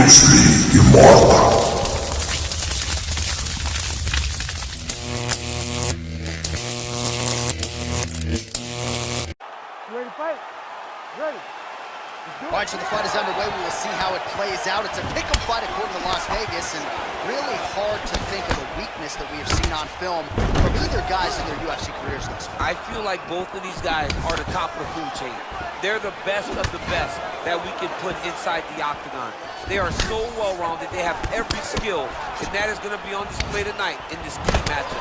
UFC Immortal. Ready to fight? Ready. All right, so the fight is underway. We will see how it plays out. It's a pick'em fight according to Las Vegas, and really hard to think of a weakness that we have seen on film from either guys in their UFC careers thus far. I feel like both of these guys are the top of the food chain. They're the best of the best that we can put inside the octagon. They are so well-rounded. They have every skill, and that is going to be on display tonight in this key matchup.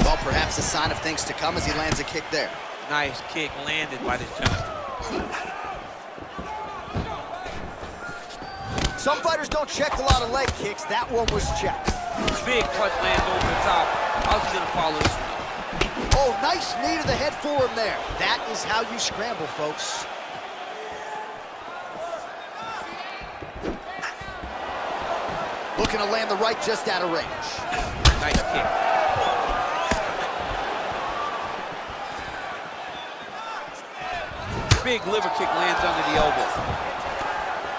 Well, perhaps a sign of things to come as he lands a kick there. Nice kick landed by this gentleman. Some fighters don't check a lot of leg kicks. That one was checked. Big punch lands over the top. How's he gonna follow this one? Oh, nice knee to the head for him there. That is how you scramble, folks. Looking to land the right just out of range. Nice kick. Big liver kick lands under the elbow.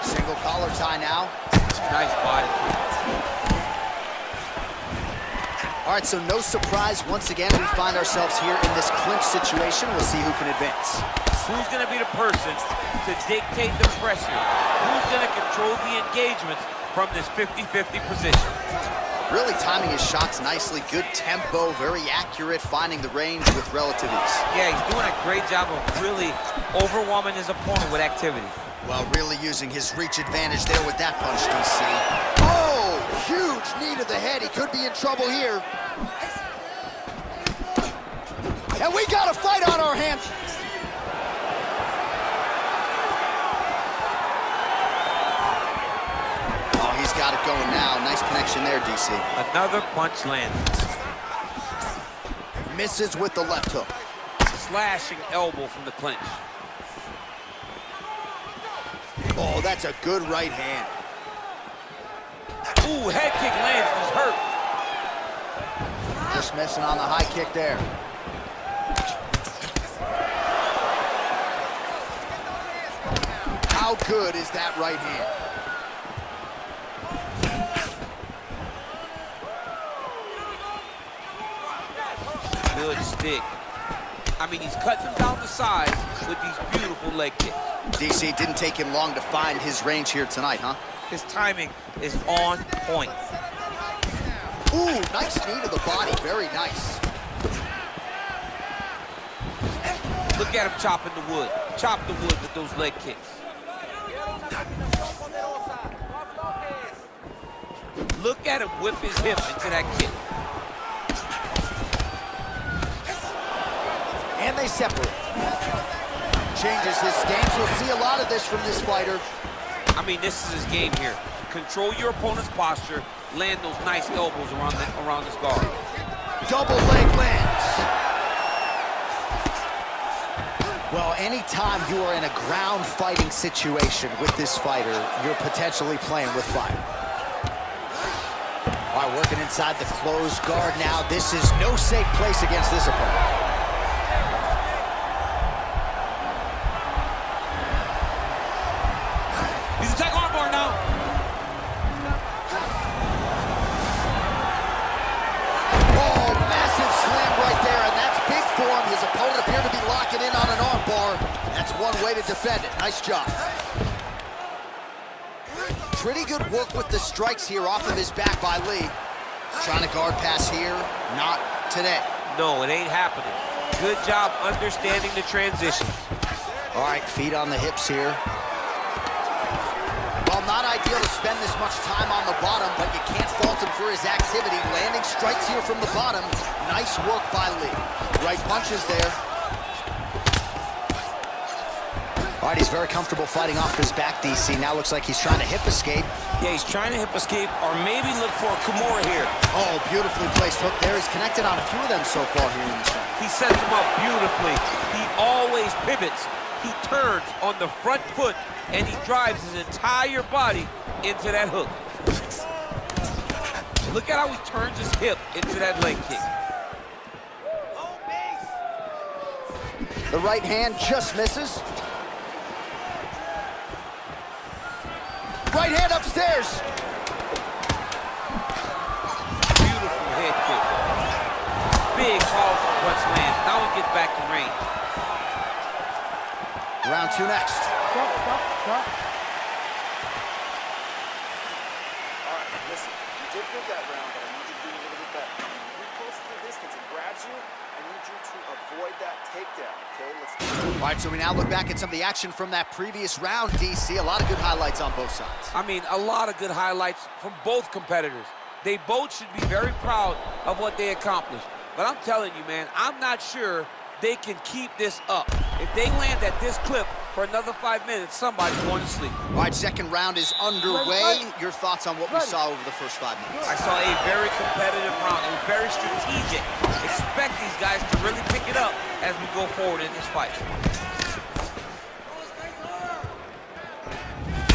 Single collar tie now. Nice body kick. All right, so no surprise. Once again, we find ourselves here in this clinch situation. We'll see who can advance. Who's going to be the person to dictate the pressure? Who's going to control the engagements from this 50-50 position? Really timing his shots nicely. Good tempo, very accurate, finding the range with relative ease. Yeah, he's doing a great job of really overwhelming his opponent with activity. Well, really using his reach advantage there with that punch, DC. Oh, huge knee to the head. He could be in trouble here. And we got a fight on our hands. Oh, he's got it going now. Nice connection there, DC. Another punch lands. Misses with the left hook. Slashing elbow from the clinch. Oh, that's a good right hand. Ooh, head kick lands, he's hurt. Just missing on the high kick there. How good is that right hand? Good stick. I mean, he's cutting them down the sides with these beautiful leg kicks. DC, didn't take him long to find his range here tonight, huh? His timing is on point. Ooh, nice knee to the body, very nice. Look at him chopping the wood. Chop the wood with those leg kicks. Look at him whip his hip into that kick. And they separate. Changes his stance. You'll see a lot of this from this fighter. I mean, this is his game here. Control your opponent's posture, land those nice elbows around his guard. Double leg lands. Well, anytime you are in a ground fighting situation with this fighter, you're potentially playing with fire. All right, working inside the closed guard now. This is no safe place against this opponent. He's attacking armbar now. Oh, massive slam right there, and that's big for him. His opponent appeared to be locking in on an armbar. That's one way to defend it. Nice job. Pretty good work with the strikes here off of his back by Lee. Trying to guard pass here. Not today. No, it ain't happening. Good job understanding the transitions. All right, feet on the hips here. Well, not ideal to spend this much time on the bottom, but you can't fault him for his activity. Landing strikes here from the bottom. Nice work by Lee. Right punches there. All right, he's very comfortable fighting off his back, DC. Now looks like he's trying to hip escape. Yeah, he's trying to hip escape or maybe look for a Kimura here. Oh, beautifully placed hook there. He's connected on a few of them so far here in this fight. He sets him up beautifully. He always pivots. He turns on the front foot and he drives his entire body into that hook. Look at how he turns his hip into that leg kick. The right hand just misses. right hand upstairs. Beautiful head kick. Big, powerful punch lands. Now he gets back to range. Round 2 next. Stop, stop, stop. All right, listen, you did good that round, but I need you to do a little bit better. When he pulls to the distance and grabs you, I need you to avoid that takedown, okay? Let's do it. All right, so we now look back at some of the action from that previous round, DC. A lot of good highlights on both sides. I mean, a lot of good highlights from both competitors. They both should be very proud of what they accomplished. But I'm telling you, man, I'm not sure they can keep this up. If they land at this clip for another 5 minutes, somebody's going to sleep. All right, second round is underway. Your thoughts on what we saw over the first 5 minutes? I saw a very competitive round. It was very strategic. Expect these guys to really pick it up as we go forward in this fight.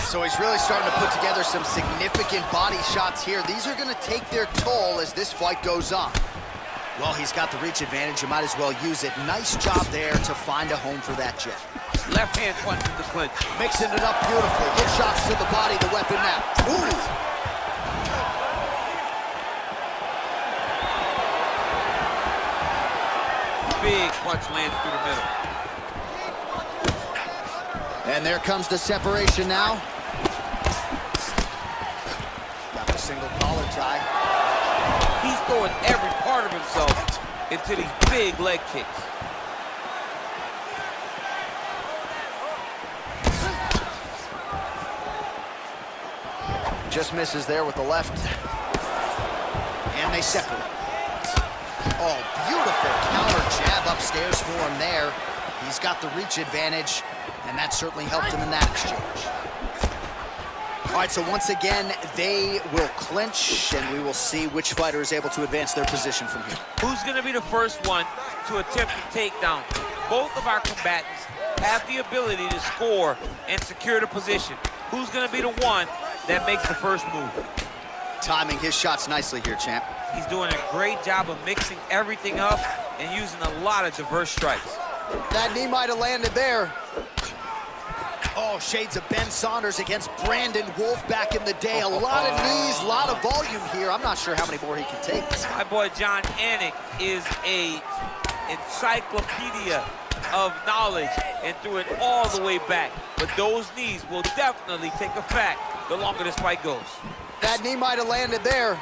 So he's really starting to put together some significant body shots here. These are going to take their toll as this fight goes on. Well, he's got the reach advantage. You might as well use it. Nice job there to find a home for that jab. Left hand punch with the clinch. Mixing it up beautifully. Good shots to the body, the weapon now. Ooh. Big punch lands through the middle. And there comes the separation now. Got the single collar tie. He's throwing every part of himself into these big leg kicks. Just misses there with the left. And they separate. Oh, beautiful counter jab upstairs for him there. He's got the reach advantage, and that certainly helped him in that exchange. All right, so once again, they will clinch, and we will see which fighter is able to advance their position from here. Who's going to be the first one to attempt the takedown? Both of our combatants have the ability to score and secure the position. Who's going to be the one that makes the first move? Timing his shots nicely here, champ. He's doing a great job of mixing everything up and using a lot of diverse strikes. That knee might have landed there. Oh, shades of Ben Saunders against Brandon Wolf back in the day. A lot of knees, a lot of volume here. I'm not sure how many more he can take. My boy John Anik is a encyclopedia of knowledge and threw it all the way back. But those knees will definitely take effect the longer this fight goes. That knee might have landed there.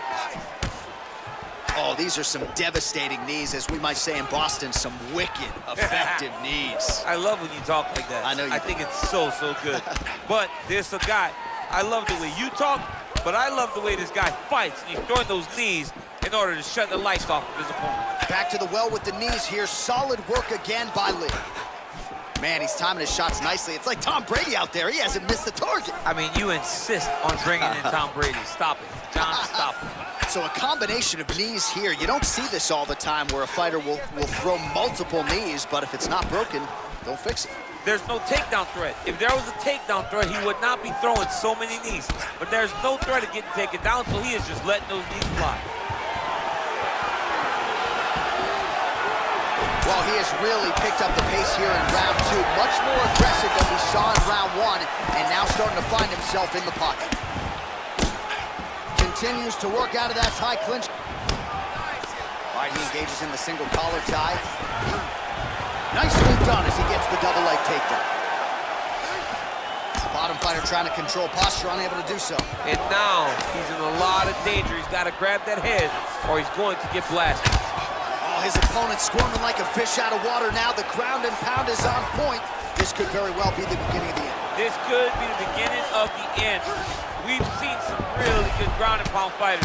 Oh, these are some devastating knees, as we might say in Boston, some wicked, effective knees. I love when you talk like that. I know you I think it's so good. But there's a guy, I love the way you talk, but I love the way this guy fights, and he's throwing those knees in order to shut the lights off of his opponent. Back to the well with the knees here. Solid work again by Lee. Man, he's timing his shots nicely. It's like Tom Brady out there. He hasn't missed the target. I mean, you insist on bringing in Tom Brady. Stop it. John, stop it. So a combination of knees here. You don't see this all the time where a fighter will throw multiple knees, but if it's not broken, don't fix it. There's no takedown threat. If there was a takedown threat, he would not be throwing so many knees. But there's no threat of getting taken down, so he is just letting those knees fly. Well, he has really picked up the pace here in round 2. Much more aggressive than we saw in round 1, and now starting to find himself in the pocket. Continues to work out of that high clinch. All right, he engages in the single collar tie. Nicely done as he gets the double leg takedown. Bottom fighter trying to control posture, unable to do so. And now he's in a lot of danger. He's got to grab that head or he's going to get blasted. Oh, his opponent squirming like a fish out of water now. The ground and pound is on point. This could very well be the beginning of the end. This could be the beginning of the end. We've seen some really good ground and pound fighters.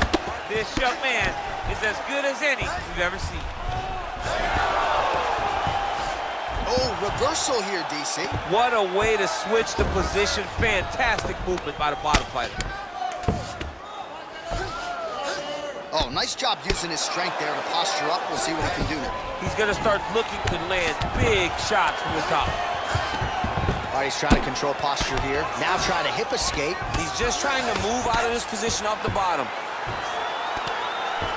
This young man is as good as any we've ever seen. Oh, reversal here, DC. What a way to switch the position. Fantastic movement by the bottom fighter. Oh, nice job using his strength there to posture up. We'll see what he can do now. He's going to start looking to land big shots from the top. All right, he's trying to control posture here. Now trying to hip escape. He's just trying to move out of this position off the bottom.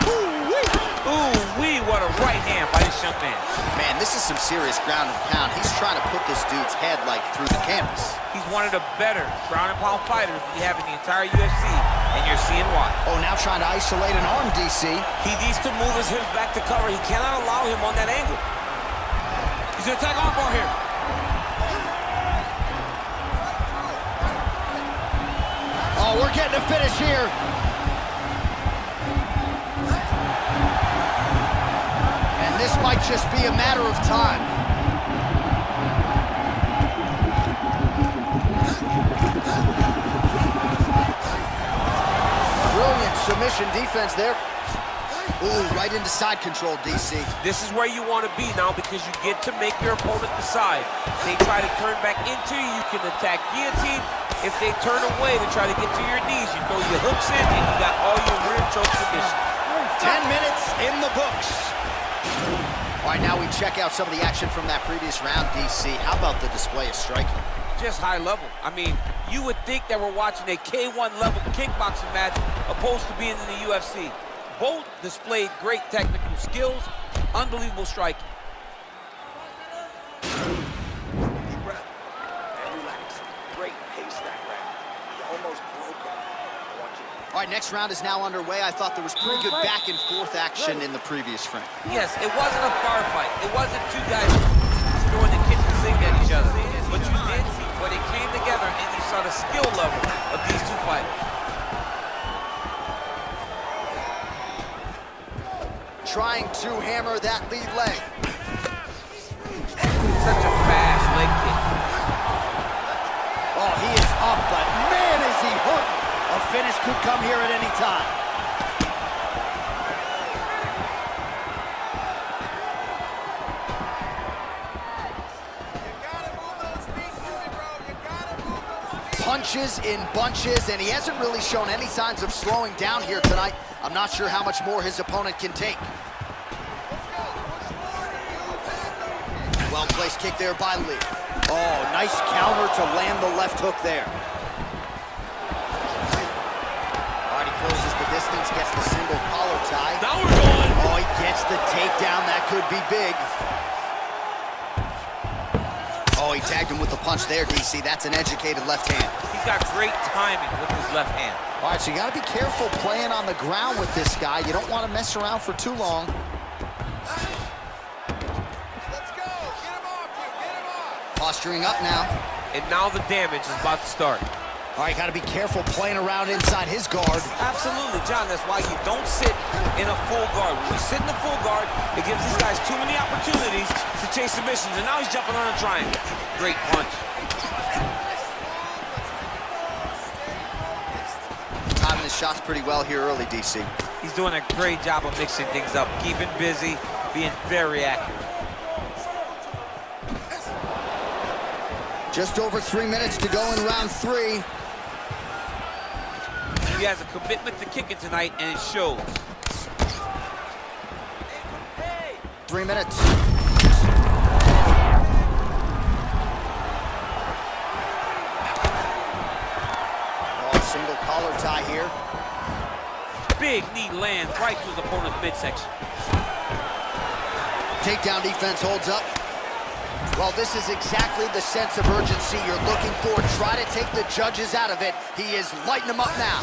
Ooh-wee. Ooh-wee, what a right hand by this young man. Man, this is some serious ground and pound. He's trying to put this dude's head, like, through the canvas. He's one of the better ground and pound fighters we have in the entire UFC, and you're seeing why. Oh, now trying to isolate an arm, DC. He needs to move his hips back to cover. He cannot allow him on that angle. He's gonna attack armbar here. Oh, we're getting a finish here. And this might just be a matter of time. Brilliant submission defense there. Ooh, right into side control, DC. This is where you want to be now because you get to make your opponent decide. They try to turn back into you, you can attack guillotine. If they turn away to try to get to your knees, you throw your hooks in and you got all your rear choke submission. 10 minutes in the books. All right, now we check out some of the action from that previous round, DC. How about the display of striking? Just high level. I mean, you would think that we're watching a K1 level kickboxing match opposed to being in the UFC. Both displayed great technical skills, unbelievable striking. Deep breath and relax. Great pace that round. You almost broke him. I want you to... All right, next round is now underway. I thought there was pretty good back and forth action in the previous frame. Yes, it wasn't a firefight. It wasn't two guys throwing the kitchen sink at each other. But you did see where they came together and you saw the skill level of these two fighters. Trying to hammer that lead leg. Such a fast leg kick. Oh, he is up, but man, is he hurt. A finish could come here at any time. Punches in bunches, and he hasn't really shown any signs of slowing down here tonight. I'm not sure how much more his opponent can take. Well-placed kick there by Lee. Oh, nice counter to land the left hook there. All right, he closes the distance, gets the single collar tie. Now we're going. Oh, he gets the takedown. That could be big. Oh, he tagged him with the punch there, DC. That's an educated left hand. He's got great timing with his left hand. All right, so you got to be careful playing on the ground with this guy. You don't want to mess around for too long. Let's go! Get him off you! Get him off! Posturing up now. And now the damage is about to start. All right, got to be careful playing around inside his guard. Absolutely, John. That's why you don't sit in a full guard. When you sit in the full guard, it gives these guys too many opportunities to chase submissions. And now he's jumping on a triangle. Great punch. Timing his shots pretty well here early, DC. He's doing a great job of mixing things up, keeping busy, being very accurate. Just over 3 minutes to go in round 3. He has a commitment to kicking tonight, and it shows. 3 minutes. Oh, single collar tie here. Big knee lands right to his opponent's midsection. Takedown defense holds up. Well, this is exactly the sense of urgency you're looking for. Try to take the judges out of it. He is lighting them up now.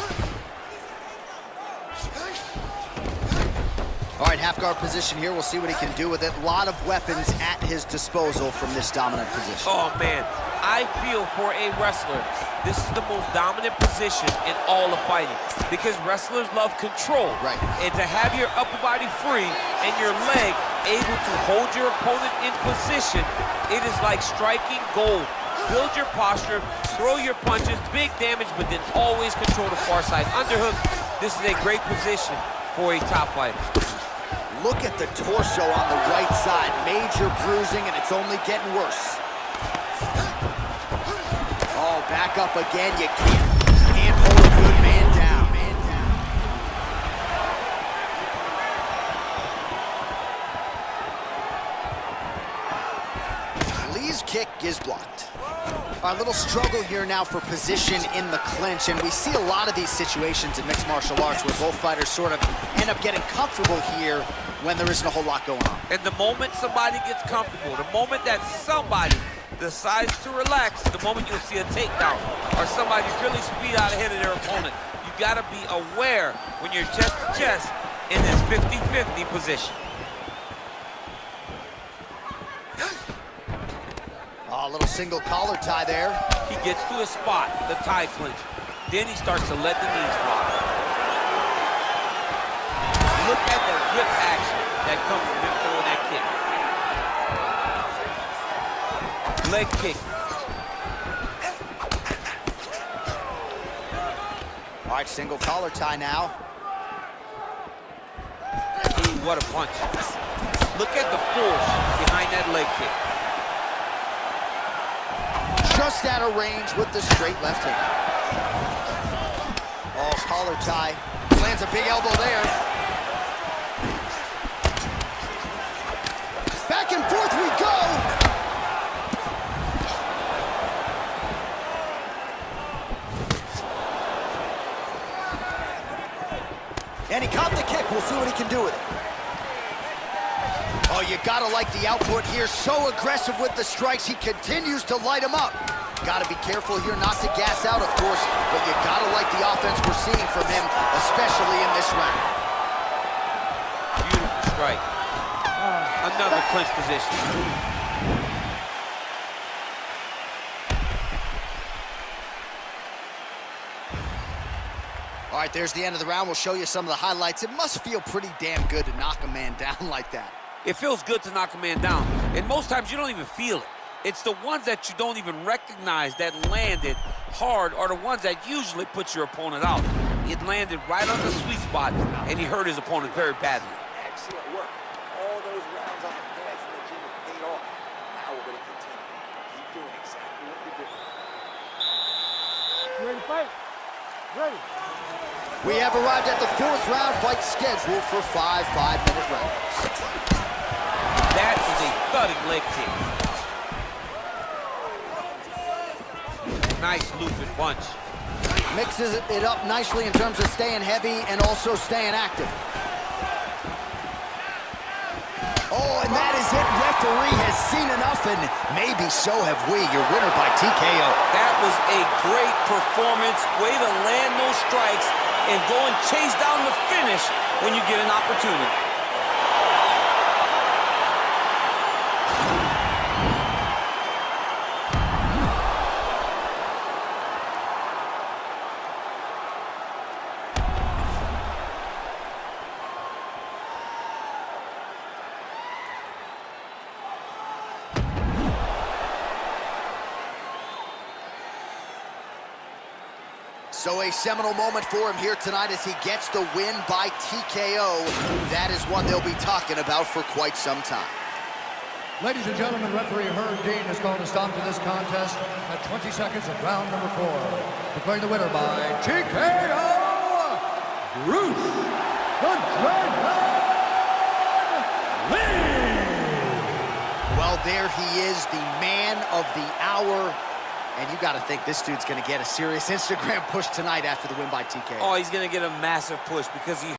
All right, half guard position here. We'll see what he can do with it. A lot of weapons at his disposal from this dominant position. Oh, man. I feel for a wrestler, this is the most dominant position in all of fighting because wrestlers love control. Right. And to have your upper body free and your leg able to hold your opponent in position, it is like striking gold. Build your posture, throw your punches, big damage, but then always control the far side underhook. This is a great position for a top fighter. Look at the torso on the right side. Major bruising, and it's only getting worse. Oh, back up again. You can't hold a good man down. Lee's kick is blocked. A little struggle here now for position in the clinch, and we see a lot of these situations in mixed martial arts where both fighters sort of end up getting comfortable here when there isn't a whole lot going on. And the moment somebody gets comfortable, the moment that somebody decides to relax, the moment you'll see a takedown or somebody really speed out ahead of their opponent. You gotta be aware when you're chest to chest in this 50-50 position. Oh, a little single collar tie there. He gets to a spot, the tie clinch. Then he starts to let the knees fly. Look at the whip action that comes from him throwing that kick. Leg kick. All right, single collar tie now. Ooh, what a punch. Look at the force behind that leg kick. Just out of range with the straight left hand. Oh, collar tie. Lands a big elbow there. Back and forth we go. And he caught the kick. We'll see what he can do with it. Oh, you gotta like the output here. So aggressive with the strikes. He continues to light him up. Gotta be careful here not to gas out, of course, but you gotta like the offense we're seeing from him, especially in this round. Beautiful strike. Another clinch position. All right, there's the end of the round. We'll show you some of the highlights. It must feel pretty damn good to knock a man down like that. It feels good to knock a man down, and most times you don't even feel it. It's the ones that you don't even recognize that landed hard are the ones that usually put your opponent out. It landed right on the sweet spot, and he hurt his opponent very badly. Excellent work. All those rounds on the pads in the gym have paid off. Now we're going to continue. Keep doing exactly what you're doing. You ready to fight? Ready. We have arrived at the fourth round fight scheduled for 5 5-minute rounds. That is a thudding leg kick. Nice looping punch. Mixes it up nicely in terms of staying heavy and also staying active. Oh, and that is it. Referee has seen enough, and maybe so have we. Your winner by TKO. That was a great performance. Way to land those strikes and go and chase down the finish when you get an opportunity. So a seminal moment for him here tonight as he gets the win by TKO. That is one they'll be talking about for quite some time. Ladies and gentlemen, referee Herb Dean has called a stop to this contest at 20 seconds of round number 4. Declaring the winner by TKO, Bruce the Dragon Lee! Well, there he is, the man of the hour. And you got to think this dude's going to get a serious Instagram push tonight after the win by TKO. Oh, he's going to get a massive push because he